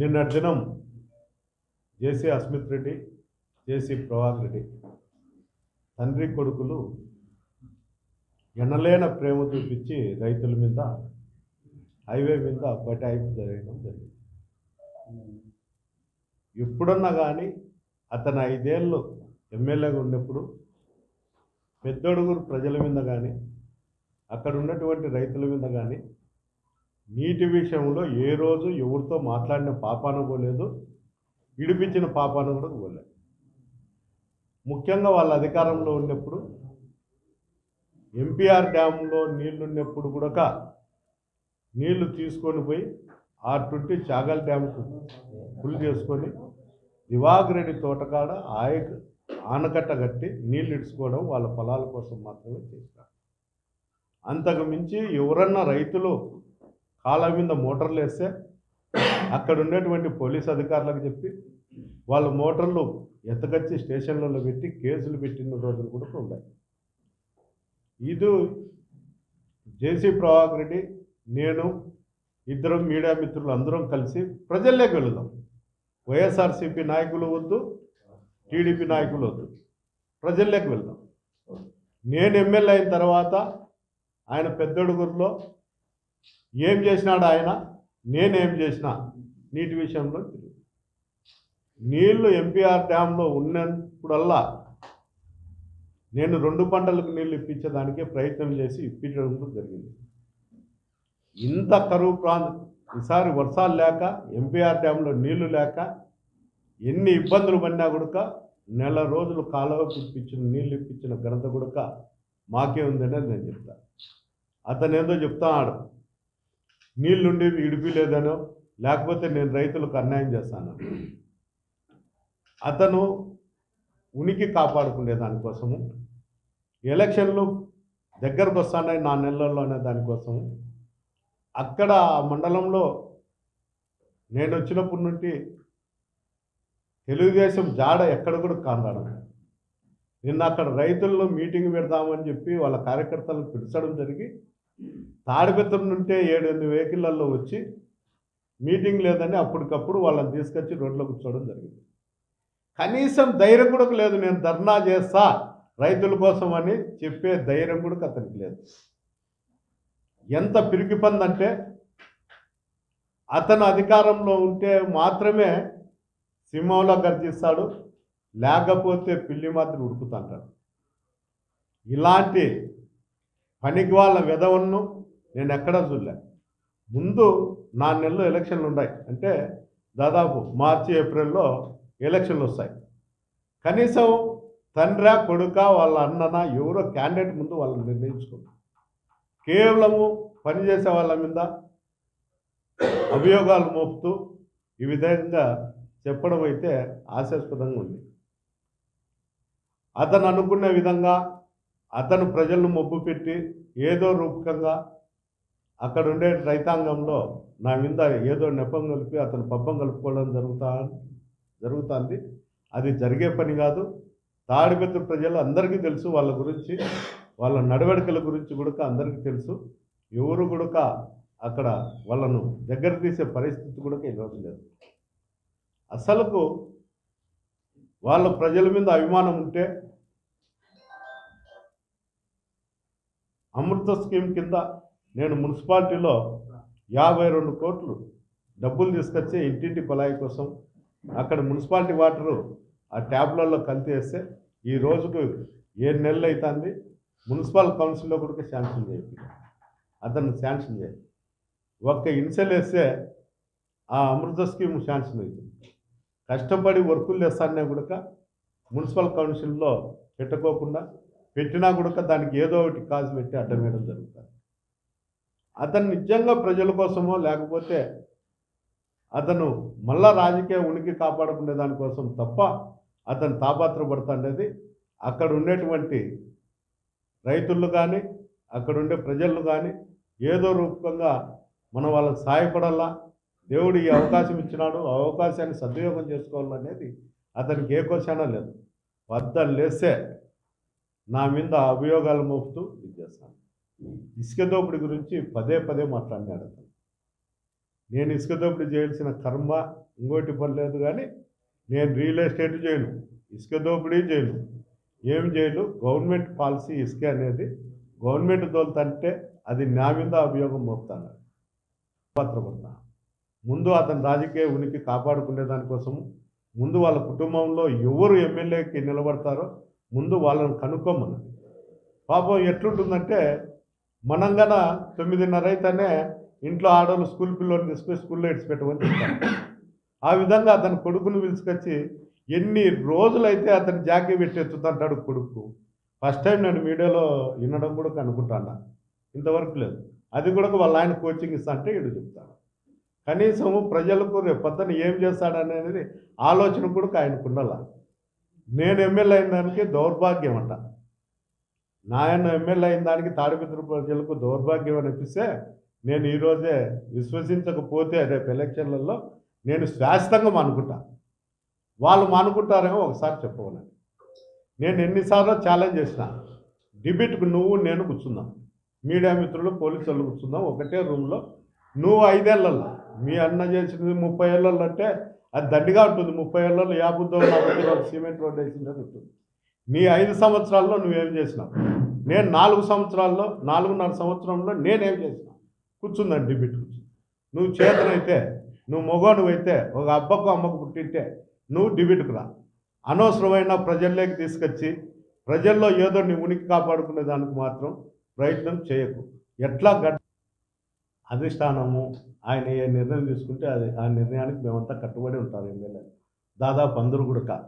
నిన్నటి దినం జేసీ అస్మిత్ రెడ్డి, జేసీ ప్రభాకర్ రెడ్డి తండ్రి కొడుకులు ఎనలేని ప్రేమ చూపించి రైతుల మీద హైవే మీద బటాయింపు జరగడం జరిగింది. ఎప్పుడన్నా కానీ అతను 5 ఏళ్ళు ఎమ్మెల్యేగా ఉన్నప్పుడు పెద్దడుగురు ప్రజల మీద కానీ అక్కడ ఉన్నటువంటి రైతుల మీద కానీ నీటి విషయంలో ఏ రోజు ఎవరితో మాట్లాడిన పాపాన పోలేదు, విడిపించిన పాపాన కూడా పోలేదు. ముఖ్యంగా వాళ్ళ అధికారంలో ఉన్నప్పుడు ఎంపీఆర్ డ్యాంలో నీళ్లు ఉన్నప్పుడు కూడా నీళ్లు తీసుకొని పోయి ఆర్టుంటి చాగల్ డ్యాంకు ఫుల్ చేసుకొని దివాకర్ రెడ్డి తోటకాడ ఆనకట్ట కట్టి నీళ్ళు ఇడుచుకోవడం వాళ్ళ పొలాల కోసం మాత్రమే చేస్తారు. అంతకు మించి ఎవరన్నా రైతులు కాళ్ళ మీద మోటార్లు వేస్తే అక్కడ ఉండేటువంటి పోలీస్ అధికారులకు చెప్పి వాళ్ళ మోటార్లు ఎత్తకొచ్చి స్టేషన్లలో పెట్టి కేసులు పెట్టిన రోజులు కూడా ఉన్నాయి. ఇది జేసీ ప్రభాకర్ రెడ్డి, నేను, ఇద్దరం మీడియా మిత్రులు అందరం కలిసి ప్రజల్లోకి వెళదాం. వైఎస్ఆర్సీపీ నాయకులు వద్దు, టీడీపీ నాయకులు వద్దు, ప్రజల్లోకి వెళ్దాం. నేను ఎమ్మెల్యే అయిన తర్వాత ఆయన పెద్దడుగురులో ఏం చేసినాడు ఆయన, నేనేం చేసినా నీటి విషయంలో నీళ్లు ఎంపీఆర్ డ్యాంలో ఉన్నప్పుడల్లా నేను 2 పంటలకు నీళ్ళు ఇప్పించేదానికే ప్రయత్నం చేసి ఇప్పించడం జరిగింది. ఇంత కరువు ప్రాంతం ఈసారి వర్షాలు లేక ఎంపీఆర్ డ్యాంలో నీళ్లు లేక ఎన్ని ఇబ్బందులు పడినా కూడా నెల రోజులు కాలువకు నీళ్ళు ఇప్పించిన ఘనత కూడా మాకే ఉందనేది నేను చెప్తా. అతను ఏదో చెప్తాడు, నీళ్ళుండి ఇడిపిలేదనో లేకపోతే నేను రైతులకు అన్యాయం చేస్తాను. అతను ఉనికి కాపాడుకునే దానికోసము, ఎలక్షన్లు దగ్గరకు వస్తున్నాయి 4 నెలల్లో అనే దానికోసము అక్కడ ఆ మండలంలో నేను వచ్చినప్పటి నుండి తెలుగుదేశం జాడ ఎక్కడ కూడా కానరాడం. నిన్న అక్కడ రైతుల్లో మీటింగ్ పెడదామని చెప్పి వాళ్ళ కార్యకర్తలను పిలిచడం జరిగి తాడిపత్రం నుంటే 7-8 వెహికల్లో వచ్చి మీటింగ్ లేదని అప్పటికప్పుడు వాళ్ళని తీసుకొచ్చి రోడ్లో కూర్చోవడం జరిగింది. కనీసం ధైర్యం కూడా లేదు, నేను ధర్నా చేస్తా రైతుల కోసం అని చెప్పే ధైర్యం కూడా అతనికి లేదు. ఎంత పిరికి పందంటే అతను అధికారంలో ఉంటే మాత్రమే సింహంలో గర్జిస్తాడు, లేకపోతే పిల్లి మాత్రం ఉడుకుతుంటాడు. ఇలాంటి పనికి వాళ్ళ విధవను నేను ఎక్కడా చూడలే. ముందు 4 నెలలు ఎలక్షన్లు ఉన్నాయి అంటే దాదాపు మార్చి ఏప్రిల్లో ఎలక్షన్లు వస్తాయి. కనీసం తండ్రి కొడుక వాళ్ళ అన్నన ఎవరో క్యాండిడేట్ ముందు వాళ్ళని నిర్ణయించుకుంటారు. కేవలము పనిచేసే వాళ్ళ మీద అభియోగాలు మోపుతూ ఈ విధంగా చెప్పడం అయితే హాస్యాస్పదంగా ఉంది. అతను అనుకున్న విధంగా అతను ప్రజలను మొబ్బు పెట్టి ఏదో రూపకంగా అక్కడ ఉండే రైతాంగంలో నా మీద ఏదో నెపం కలిపి అతను పబ్బం కలుపుకోవడం జరుగుతుంది. అది జరిగే పని కాదు. తాడిపత్రి ప్రజలు అందరికీ తెలుసు, వాళ్ళ గురించి వాళ్ళ నడవడికల గురించి కూడా అందరికీ తెలుసు. ఎవరు కూడా అక్కడ వాళ్ళను దగ్గర తీసే పరిస్థితి కూడా ఈరోజు లేదు. అసలుకు వాళ్ళ ప్రజల మీద అభిమానం ఉంటే అమృత స్కీమ్ కింద నేను మున్సిపాలిటీలో 52 కోట్లు డబ్బులు తీసుకొచ్చి ఇంటింటి కొలాయి కోసం అక్కడ మున్సిపాలిటీ వాటరు ఆ ట్యాబ్లలో కలిపి వేస్తే ఈ రోజుకు 7 నెలలు అవుతుంది. మున్సిపల్ కౌన్సిల్లో కూడా శాంక్షన్ చేయాలి, అతను శాంక్షన్ చేయాలి. ఒక్క ఇన్సెల్ వేస్తే ఆ అమృత స్కీమ్ శాంక్షన్ అవుతుంది. కష్టపడి వర్కులు చేస్తానే కూడా మున్సిపల్ కౌన్సిల్లో పెట్టుకోకుండా పెట్టినా కూడా దానికి ఏదో ఒకటి కాజు పెట్టి అడ్డం వేయడం జరుగుతుంది. అతను నిజంగా ప్రజల కోసమో లేకపోతే అతను మళ్ళా రాజకీయ ఉనికి కాపాడుకునే దానికోసం తప్ప అతను తాపాత్రపడుతుండేది అక్కడ ఉండేటువంటి రైతులు కానీ అక్కడ ఉండే ప్రజలు కానీ ఏదో రూపంగా మనం వాళ్ళకి సహాయపడాలా, దేవుడు ఈ అవకాశం ఇచ్చినాడు, ఆ అవకాశాన్ని సద్వినియోగం చేసుకోవాలనేది అతనికి ఏ క్వశ్చన్ లేదు. వద్దలు లేస్తే నా మీద అభియోగాలు మోపుతూ ఇది చేస్తాను. ఇసుక దోపిడీ గురించి పదే మాట్లాడినాడు అతను. నేను ఇసుక దోపిడీ చేయాల్సిన కర్మ ఇంకోటి పర్లేదు, కానీ నేను రియల్ ఎస్టేట్ చేయను, ఇసుక దోపిడీ చేయను, ఏం చేయను. గవర్నమెంట్ పాలసీ ఇసుక అనేది గవర్నమెంట్ దోలుతంటే అది నా మీద అభియోగం మోపుతాను, పత్రపడతా. ముందు అతని రాజకీయ ఉనికి కాపాడుకునే దానికోసము ముందు వాళ్ళ కుటుంబంలో ఎవరు ఎమ్మెల్యేకి నిలబడతారో ముందు వాళ్ళని కనుక్కోమన్నది. పాపం ఎట్లుంటుందంటే మనం గన 9:30 అయితేనే ఇంట్లో ఆడవాళ్ళు స్కూల్ పిల్లల్ని తీసుకొని స్కూల్లో ఇడిచిపెట్టమని చెప్తాను. ఆ విధంగా అతని కొడుకును పిలుచుకొచ్చి ఎన్ని రోజులైతే అతను జాకీ పెట్టి ఎత్తుతుంటాడు కొడుకు. ఫస్ట్ టైం నేను మీడియాలో వినడం కూడా అనుకుంటాను, ఇంతవరకు లేదు. అది కూడా వాళ్ళ ఆయన కోచింగ్ ఇస్తా అంటే ఇడు చెప్తాడు. కనీసము ప్రజలకు రేపు పొద్దున ఏం చేస్తాడనేది ఆలోచన కూడా ఆయనకు ఉండాల. నేను ఎమ్మెల్యే అయిన దానికి దౌర్భాగ్యం అంట. నాయన ఎమ్మెల్యే అయిన దానికి తాడిపత్రి ప్రజలకు దౌర్భాగ్యం అనిపిస్తే నేను ఈరోజే విశ్వసించకపోతే రేపు ఎలక్షన్లలో నేను శాశ్వతంగా మానుకుంటా. వాళ్ళు మానుకుంటారేమో ఒకసారి చెప్పవనండి. నేను ఎన్నిసార్లు ఛాలెంజ్ చేసిన, డిబేట్కు నువ్వు నేను కూర్చుందాం, మీడియా మిత్రులు పోలీసు వాళ్ళు కూర్చుందాం ఒకటే రూమ్లో. నువ్వు 5 ఏళ్ళల్లో మీ అన్న చేసినది 30 ఏళ్ళల్లో అంటే అది దండిగా ఉంటుంది. 30 ఏళ్ళలో 50 సిమెంట్ రోడ్డు వేసిందని ఉంటుంది. నీ 5 సంవత్సరాల్లో నువ్వేం చేసినావు, నేను 4 సంవత్సరాల్లో 4.5 సంవత్సరంలో నేనేం చేసినా కూర్చుందండి డిబేట్ కూర్చుంది. నువ్వు చేతనైతే, నువ్వు మొగోడువైతే, ఒక అబ్బకు అమ్మకు పుట్టింటే నువ్వు డిబేట్కు రా. అనవసరమైన ప్రజల్లోకి తీసుకొచ్చి ప్రజల్లో ఏదో నీ ఉనికి కాపాడుకునే దానికి మాత్రం ప్రయత్నం చేయకు. ఎట్లా అధిష్టానము ఆయన ఏ నిర్ణయం తీసుకుంటే అది ఆ నిర్ణయానికి మేమంతా కట్టుబడి ఉంటారు. ఎమ్మెల్యే దాదాపు అందరూ కూడా